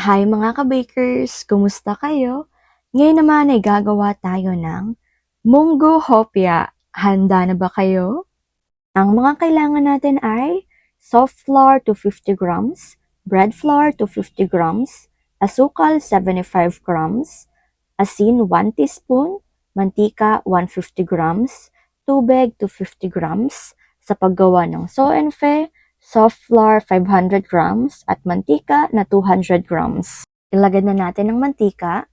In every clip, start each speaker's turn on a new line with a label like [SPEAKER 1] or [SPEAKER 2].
[SPEAKER 1] Hi mga ka-bakers! Kumusta kayo? Ngayon naman ay gagawa tayo ng munggo hopya. Handa na ba kayo? Ang mga kailangan natin ay soft flour to 50 grams, bread flour to 50 grams, asukal 75 grams, asin 1 teaspoon, mantika 150 grams, tubig to 50 grams, sa paggawa ng so-and-fe, soft flour 500 grams, at mantika na 200 grams. Ilagay na natin ang mantika,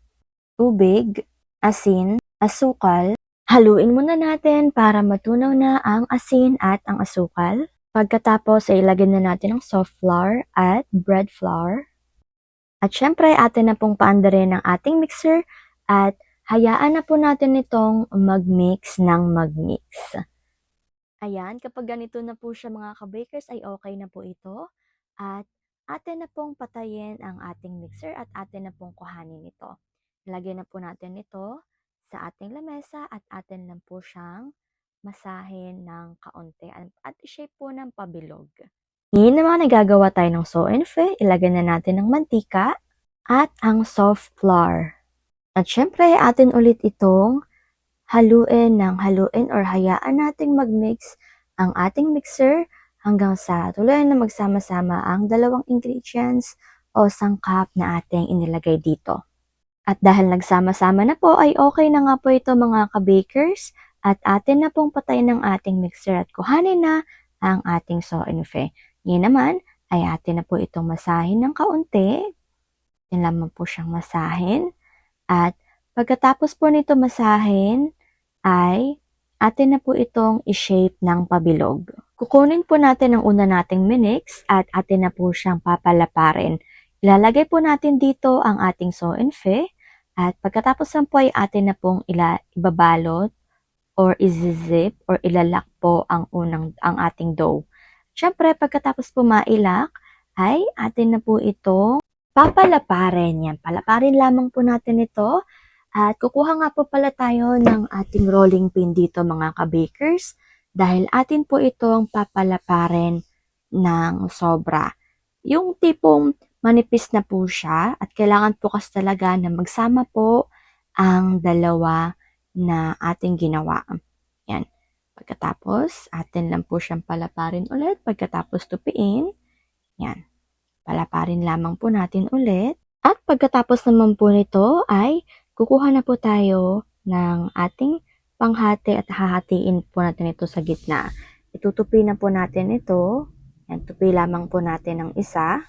[SPEAKER 1] tubig, asin, asukal. Haluin muna natin para matunaw na ang asin at ang asukal. Pagkatapos ay ilagay na natin ang soft flour at bread flour. At syempre atin na pong paandarin ang ating mixer at hayaan na po natin itong mag-mix ng mag-mix. Ayan, kapag ganito na po siya mga ka-bakers ay okay na po ito. At atin na pong patayin ang ating mixer at atin na pong kuhanin ito. Ilagay na po natin ito sa ating lamesa at atin lang po siyang masahin ng kaunti at shape po ng pabilog. Ngayon naman nagagawa tayo ng so-and-fe. Ilagay na natin ang mantika at ang soft flour. At syempre atin ulit itong haluin or hayaan nating mag-mix ang ating mixer hanggang sa tuluyan na magsama-sama ang dalawang ingredients o sangkap na ating inilagay dito. At dahil nagsama-sama na po ay okay na nga po ito mga ka-bakers at atin na pong patayin ng ating mixer at kuhanin na ang ating so-and-fe. Ngayon naman ay atin na po itong masahin ng kaunti. Yan lamang po siyang masahin at pagkatapos po nito masahin, ay atin na po itong i-shape ng pabilog. Kukunin po natin ang una nating minix at atin na po siyang papalaparin. Ilalagay po natin dito ang ating so-and-fe at pagkatapos lang po ay atin na pong ibabalot or izizip or ilalak po ang ating dough. Siyempre pagkatapos po mailak ay atin na po itong papalaparin. Yan, palaparin lamang po natin ito. At kukuha nga po pala tayo ng ating rolling pin dito mga ka-bakers dahil atin po itong papalaparin ng sobra. Yung tipong manipis na po siya at kailangan po kasi talaga na magsama po ang dalawa na ating ginawa. Yan. Pagkatapos, atin lang po siyang palaparin ulit. Pagkatapos tupiin, yan. Palaparin lamang po natin ulit. At pagkatapos naman po nito ay kukuha na po tayo ng ating panghati at hahatiin po natin ito sa gitna. Itutupi na po natin ito. Yan, tupi lamang po natin ang isa.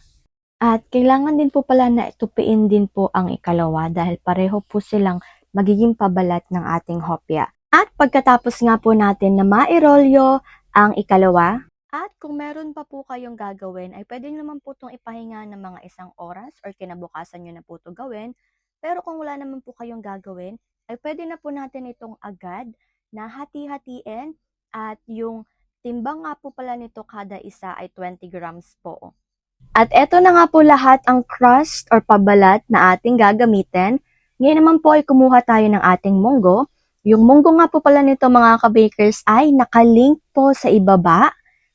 [SPEAKER 1] At kailangan din po pala na itupiin din po ang ikalawa dahil pareho po silang magiging pabalat ng ating hopya. At pagkatapos nga po natin na mairolyo ang ikalawa, at kung meron pa po kayong gagawin, ay pwede naman po itong ipahinga ng mga 1 oras or kinabukasan nyo na po ito gawin. Pero kung wala naman po kayong gagawin, ay pwede na po natin itong agad na hati-hatiin at yung timbang nga po pala nito kada isa ay 20 grams po. At eto na nga po lahat ang crust or pabalat na ating gagamitin. Ngayon naman po ay kumuha tayo ng ating munggo. Yung munggo nga po pala nito mga ka-bakers ay nakalink po sa ibaba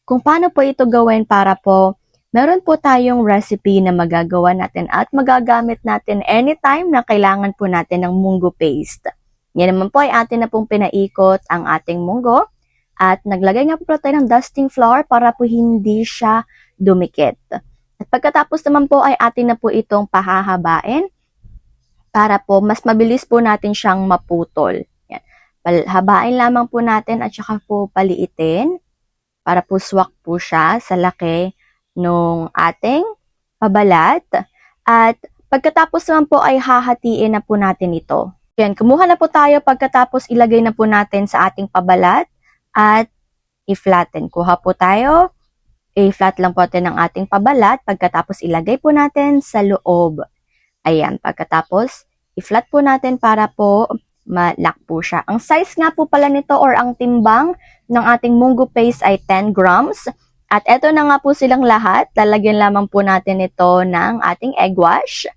[SPEAKER 1] kung paano po ito gawin para po meron po tayong recipe na magagawa natin at magagamit natin anytime na kailangan po natin ng munggo paste. Yan naman po ay atin na pong pinaikot ang ating munggo at naglagay nga po tayo ng dusting flour para po hindi siya dumikit. At pagkatapos naman po ay atin na po itong pahahabain para po mas mabilis po natin siyang maputol. Yan. Habain lamang po natin at saka po paliitin para po swak po siya sa laki nung ating pabalat. At pagkatapos naman po ay hahatiin na po natin ito. Yan, kumuha na po tayo pagkatapos ilagay na po natin sa ating pabalat at i-flatten. Kuha po tayo, i-flat lang po natin ang ating pabalat pagkatapos ilagay po natin sa loob. Ayan, pagkatapos i-flat po natin para po malak po siya. Ang size nga po pala nito or ang timbang ng ating munggo paste ay 10 grams. At eto na nga po silang lahat. Lalagyan lamang po natin ito ng ating egg wash.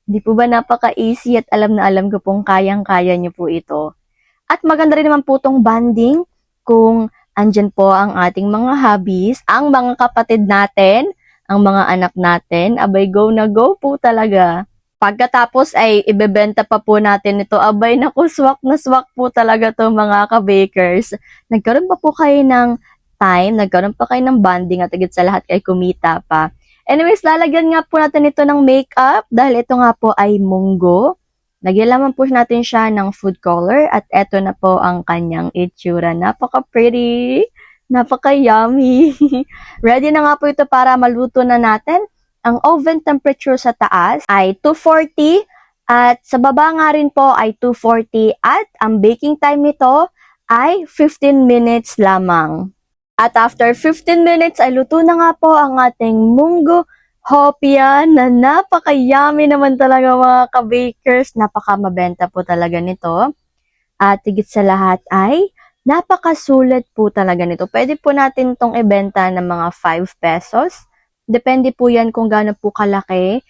[SPEAKER 1] Di po ba napaka-easy at alam na alam ko pong kayang-kaya nyo po ito. At maganda rin naman po itong bonding kung andyan po ang ating mga hobbies, ang mga kapatid natin ang mga anak natin, abay go na go po talaga. Pagkatapos ay ibebenta pa po natin ito, abay naku, swak na swak po talaga to mga ka-bakers. Nagkaroon pa po kayo ng time, nagkaroon pa kayo ng bonding at higit sa lahat ay kumita pa. Anyways, lalagyan nga po natin ito ng makeup dahil ito nga po ay munggo. Lagyan lamang po natin siya ng food color at eto na po ang kanyang itsura. Napaka-pretty! Napaka-yummy! Ready na nga po ito para maluto na natin. Ang oven temperature sa taas ay 240 at sa baba nga rin po ay 240 at ang baking time nito ay 15 minutes lamang. At after 15 minutes ay luto na nga po ang ating munggo hopia na napaka-yummy naman talaga mga ka-bakers. Napaka-mabenta po talaga nito. At higit sa lahat ay napakasulit po talaga nito. Pwede po natin itong ibenta ng mga 5 pesos. Depende po yan kung gaano po kalaki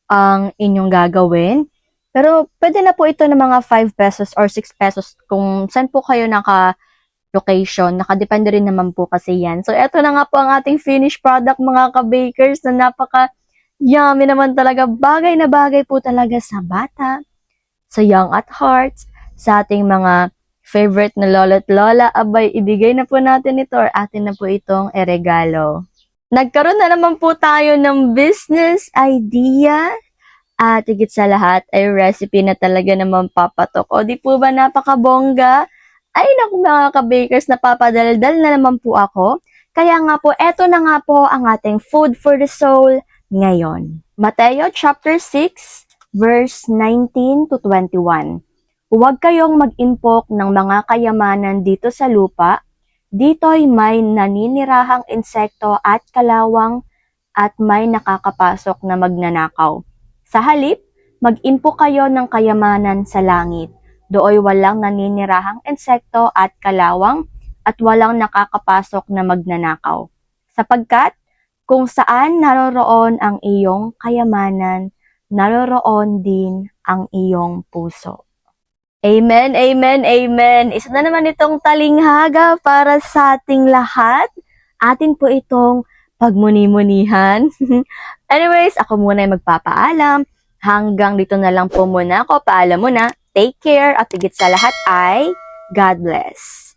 [SPEAKER 1] ang inyong gagawin. Pero pwede na po ito ng mga 5 pesos or 6 pesos kung saan po kayo naka-location. Nakadepende rin naman po kasi yan. So, eto na nga po ang ating finished product mga ka-bakers na napaka-yummy naman talaga. Bagay na bagay po talaga sa bata, sa young at hearts, sa ating mga favorite na lolo't lola, abay, ibigay na po natin ito or atin na po itong eregalo. Nagkaroon na naman po tayo ng business idea at higit sa lahat ay recipe na talaga naman papatok. O di po ba napakabongga? Ay naku mga ka-bakers, napapadaldal na naman po ako. Kaya nga po, eto na nga po ang ating food for the soul ngayon. Mateo chapter 6 verse 19 to 21. Huwag kayong mag-impok ng mga kayamanan dito sa lupa. Dito'y may naninirahang insekto at kalawang at may nakakapasok na magnanakaw. Sa halip, mag-impok kayo ng kayamanan sa langit. Dooy walang naninirahang insekto at kalawang at walang nakakapasok na magnanakaw. Sapagkat kung saan naroroon ang iyong kayamanan, naroroon din ang iyong puso. Amen, amen, amen. Isa na naman itong talinghaga para sa ating lahat. Atin po itong pagmuni-munihan. Anyways, ako muna ay magpapaalam. Hanggang dito na lang po muna ako. Paalam muna. Take care at higit sa lahat ay God bless.